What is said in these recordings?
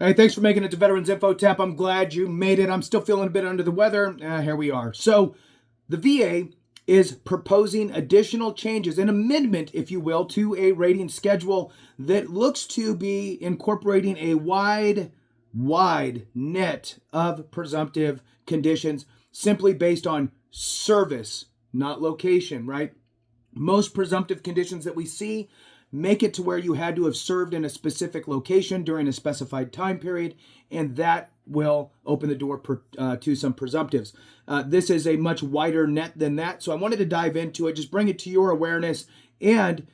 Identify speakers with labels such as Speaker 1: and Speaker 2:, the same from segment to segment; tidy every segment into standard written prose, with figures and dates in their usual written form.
Speaker 1: Hey, thanks for making it to Veterans Info Tap. I'm glad you made it. I'm still feeling a bit under the weather. Here we are. So the VA is proposing additional changes, an amendment, if you will, to a rating schedule that looks to be incorporating a wide net of presumptive conditions simply based on service, not location, right? Most presumptive conditions that we see make it to where you had to have served in a specific location during a specified time period, and that will open the door to some presumptives. This is a much wider net than that, so I wanted to dive into it, just bring it to your awareness. And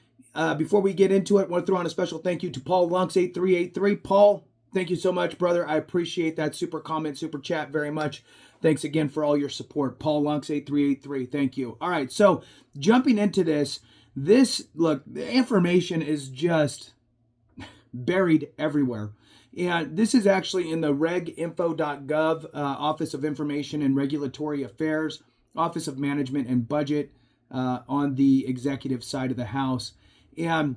Speaker 1: before we get into it, I want to throw on a special thank you to Paul Lunks 8383. Paul, thank you so much, brother. I appreciate that super comment, super chat very much. Thanks again for all your support. Paul Lunks 8383, thank you. All right, so jumping into this, look, the information is just buried everywhere. And this is actually in the reginfo.gov, Office of Information and Regulatory Affairs, Office of Management and Budget on the executive side of the House. And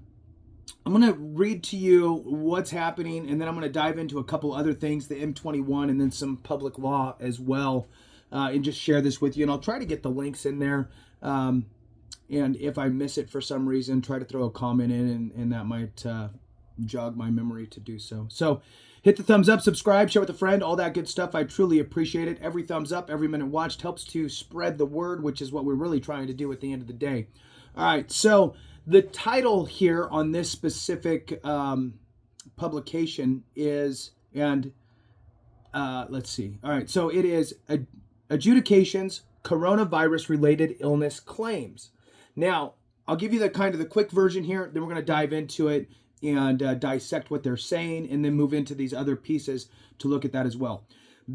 Speaker 1: I'm going to read to you what's happening, and then I'm going to dive into a couple other things, the M21, and then some public law as well, and just share this with you. And I'll try to get the links in there. And if I miss it for some reason, try to throw a comment in, and that might jog my memory to do so. So hit the thumbs up, subscribe, share with a friend, all that good stuff. I truly appreciate it. Every thumbs up, every minute watched helps to spread the word, which is what we're really trying to do at the end of the day. All right, so the title here on this specific publication is, let's see. All right, so it is Adjudications Coronavirus-Related Illness Claims. Now, I'll give you the quick version here, then we're going to dive into it and dissect what they're saying, and then move into these other pieces to look at that as well.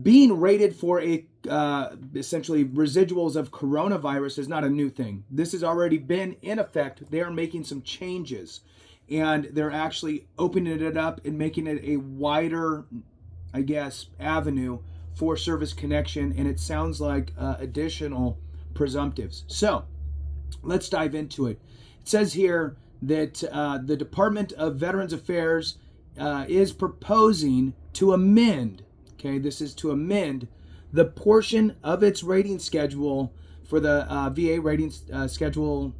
Speaker 1: Being rated for essentially residuals of coronavirus is not a new thing. This has already been in effect. They are making some changes, and they're actually opening it up and making it a wider, I guess, avenue for service connection, and it sounds like additional presumptives. So let's dive into it. It says here that the Department of Veterans Affairs is proposing to amend, okay, this is to amend the portion of its rating schedule for the VA rating schedule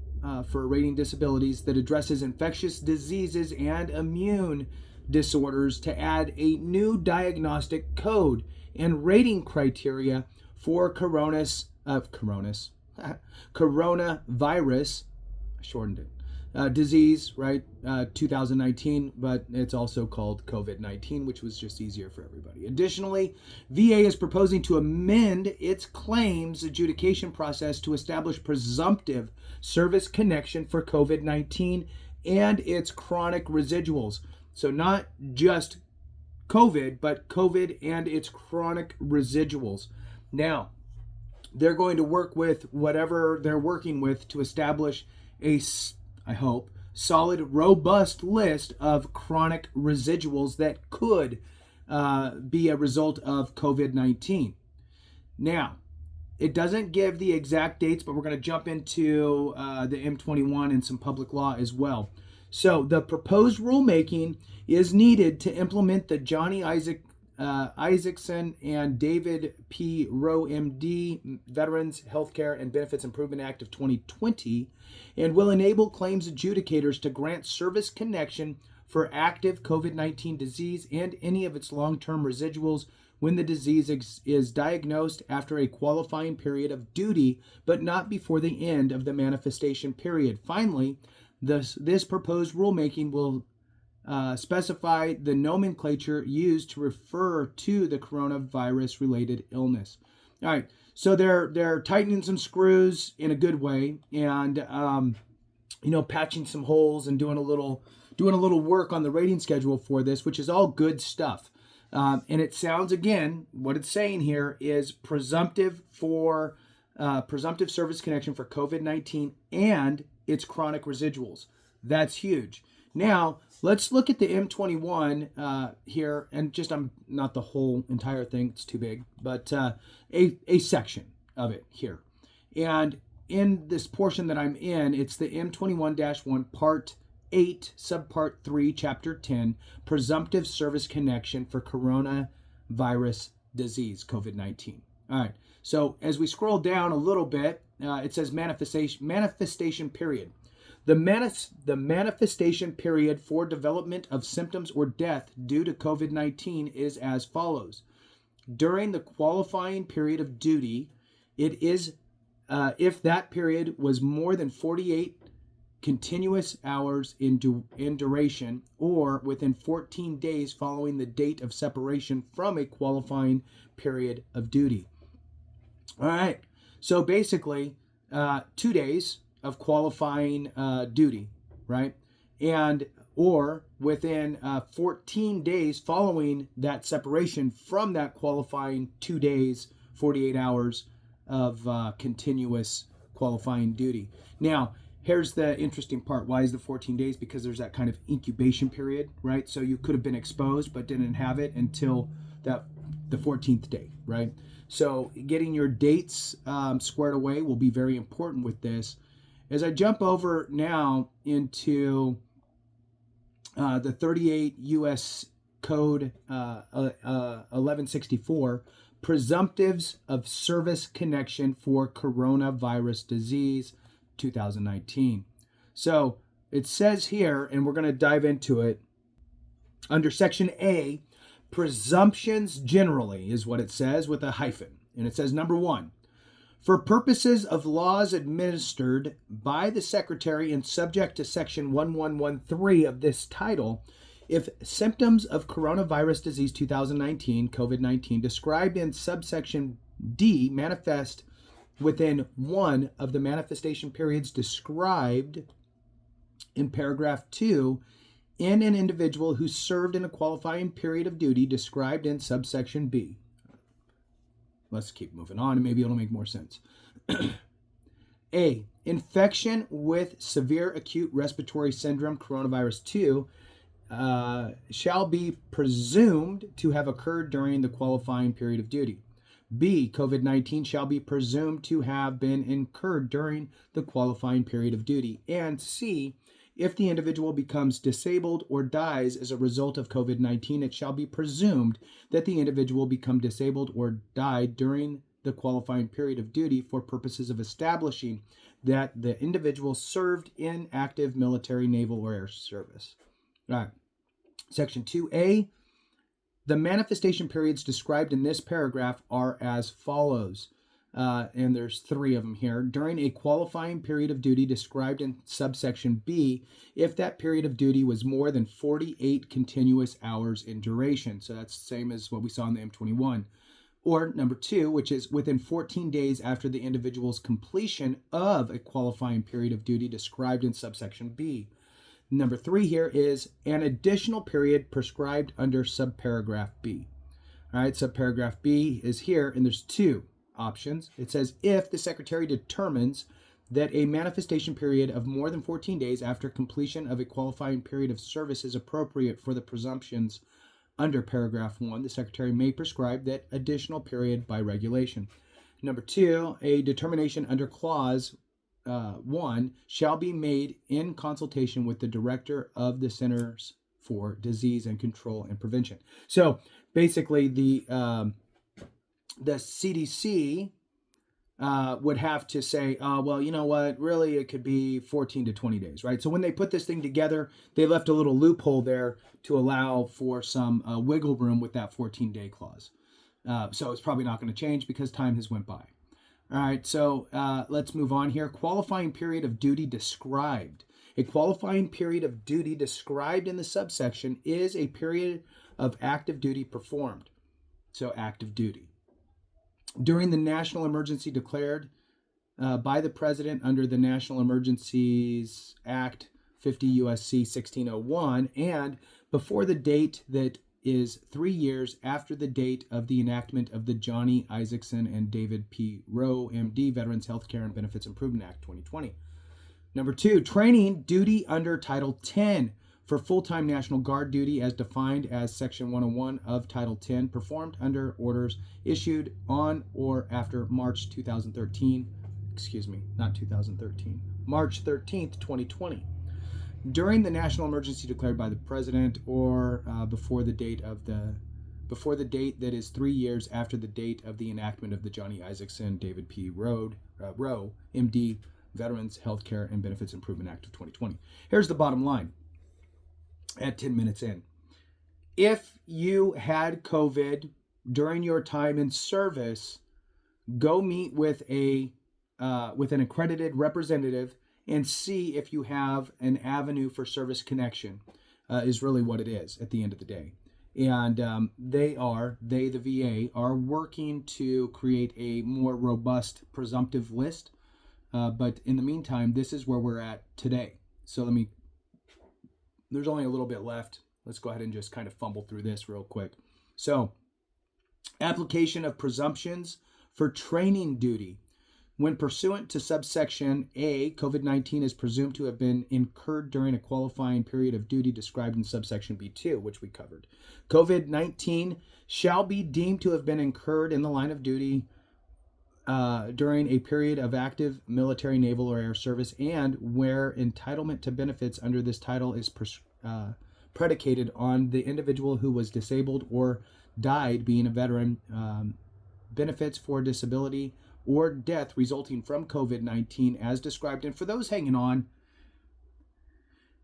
Speaker 1: for rating disabilities that addresses infectious diseases and immune disorders to add a new diagnostic code and rating criteria for coronavirus, I shortened it, disease, right? 2019, but it's also called COVID-19, which was just easier for everybody. Additionally, VA is proposing to amend its claims adjudication process to establish presumptive service connection for COVID-19 and its chronic residuals. So not just COVID, but COVID and its chronic residuals. Now, they're going to work with whatever they're working with to establish a, I hope, solid, robust list of chronic residuals that could be a result of COVID-19. Now, it doesn't give the exact dates, but we're going to jump into the M21 and some public law as well. So the proposed rulemaking is needed to implement the Johnny Isaacson and David P. Rowe, MD, Veterans Healthcare and Benefits Improvement Act of 2020, and will enable claims adjudicators to grant service connection for active COVID-19 disease and any of its long-term residuals when the disease is diagnosed after a qualifying period of duty, but not before the end of the manifestation period. Finally, this proposed rulemaking will specify the nomenclature used to refer to the coronavirus-related illness. All right, so they're tightening some screws in a good way, and patching some holes and doing a little work on the rating schedule for this, which is all good stuff. And it sounds, again, what it's saying here is presumptive service connection for COVID-19 and its chronic residuals. That's huge. Now, let's look at the M21 here, and just not the whole entire thing, it's too big, but a section of it here. And in this portion that I'm in, it's the M21-1 Part 8, Subpart 3, Chapter 10, Presumptive Service Connection for Coronavirus Disease, COVID-19. All right, so as we scroll down a little bit, it says manifestation period. The manifestation period for development of symptoms or death due to COVID-19 is as follows. During the qualifying period of duty, it is if that period was more than 48 continuous hours in duration, or within 14 days following the date of separation from a qualifying period of duty. All right, so basically 2 days of qualifying duty, right? And or within 14 days following that separation from that qualifying 2 days, 48 hours of continuous qualifying duty. Now, here's the interesting part. Why is the 14 days? Because there's that kind of incubation period, right? So you could have been exposed but didn't have it until the 14th day, right? So getting your dates squared away will be very important with this. As I jump over now into the 38 U.S. Code 1164, Presumptives of Service Connection for Coronavirus Disease, 2019. So it says here, and we're going to dive into it, under Section A, presumptions generally is what it says with a hyphen. And it says, number 1, for purposes of laws administered by the Secretary and subject to Section 1113 of this title, if symptoms of coronavirus disease 2019, COVID-19, described in subsection D manifest within one of the manifestation periods described in paragraph 2 in an individual who served in a qualifying period of duty described in subsection B. Let's keep moving on and maybe it'll make more sense. A, infection with severe acute respiratory syndrome, coronavirus 2, shall be presumed to have occurred during the qualifying period of duty. B, COVID-19 shall be presumed to have been incurred during the qualifying period of duty. And C, if the individual becomes disabled or dies as a result of COVID-19, it shall be presumed that the individual become disabled or died during the qualifying period of duty for purposes of establishing that the individual served in active military, naval, or air service. All right. Section 2A, the manifestation periods described in this paragraph are as follows. And there's 3 of them here. During a qualifying period of duty described in subsection B, if that period of duty was more than 48 continuous hours in duration. So that's the same as what we saw in the M21. Or number 2, which is within 14 days after the individual's completion of a qualifying period of duty described in subsection B. Number 3 here is an additional period prescribed under subparagraph B. All right, subparagraph B is here, and there's 2 options. It says if the Secretary determines that a manifestation period of more than 14 days after completion of a qualifying period of service is appropriate for the presumptions under paragraph 1, the Secretary may prescribe that additional period by regulation. Number 2, a determination under clause 1 shall be made in consultation with the Director of the Centers for Disease and Control and Prevention. So basically the CDC would have to say, well, you know what, really it could be 14 to 20 days, right? So when they put this thing together, they left a little loophole there to allow for some wiggle room with that 14-day clause. So it's probably not going to change because time has went by. All right, so let's move on here. Qualifying period of duty described. A qualifying period of duty described in the subsection is a period of active duty performed. So active duty. During the national emergency declared by the President under the National Emergencies Act 50 U.S.C. 1601 and before the date that is 3 years after the date of the enactment of the Johnny Isaacson and David P. Rowe, M.D. Veterans Healthcare and Benefits Improvement Act 2020. Number 2, training duty under Title 10 for full-time National Guard duty as defined as Section 101 of Title 10, performed under orders issued on or after March 13th, 2020. during the national emergency declared by the president or before the date that is 3 years after the date of the enactment of the Johnny Isaacson David P. Rowe, MD, Veterans Healthcare and Benefits Improvement Act of 2020. Here's the bottom line at 10 minutes in. If you had COVID during your time in service, go meet with an accredited representative and see if you have an avenue for service connection, is really what it is at the end of the day. And the VA, are working to create a more robust presumptive list. But in the meantime, this is where we're at today. So there's only a little bit left. Let's go ahead and just kind of fumble through this real quick. So, application of presumptions for training duty. When pursuant to subsection A, COVID-19 is presumed to have been incurred during a qualifying period of duty described in subsection B2, which we covered. COVID-19 shall be deemed to have been incurred in the line of duty during a period of active military, naval, or air service, and where entitlement to benefits under this title is predicated on the individual who was disabled or died being a veteran, benefits for disability or death resulting from COVID-19 as described. And for those hanging on,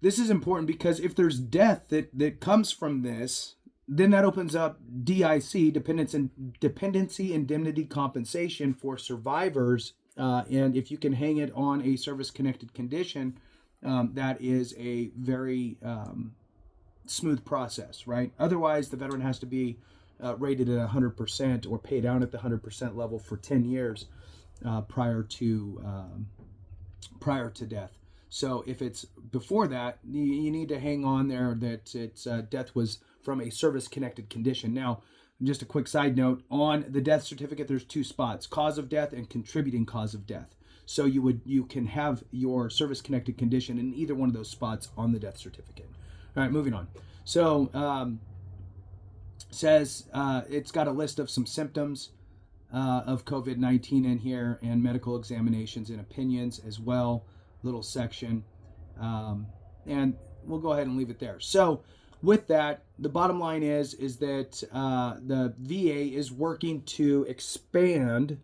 Speaker 1: this is important because if there's death that comes from this, then that opens up DIC, dependency indemnity compensation for survivors. And if you can hang it on a service-connected condition, that is a very smooth process, right? Otherwise, the veteran has to be rated at 100% or paid out at the 100% level for 10 years prior to death. So if it's before that, you need to hang on there that it's death was from a service-connected condition. Now, just a quick side note, on the death certificate, there's 2 spots, cause of death and contributing cause of death. So you can have your service-connected condition in either one of those spots on the death certificate. All right, moving on. So, says it's got a list of some symptoms of COVID-19 in here and medical examinations and opinions as well, little section. And we'll go ahead and leave it there. So with that, the bottom line is that the VA is working to expand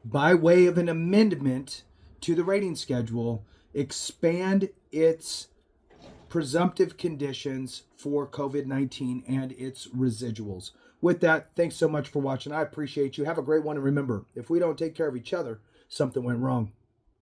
Speaker 1: by way of an amendment to the rating schedule, expand its presumptive conditions for COVID-19 and its residuals. With that, thanks so much for watching. I appreciate you. Have a great one. And remember, if we don't take care of each other, something went wrong.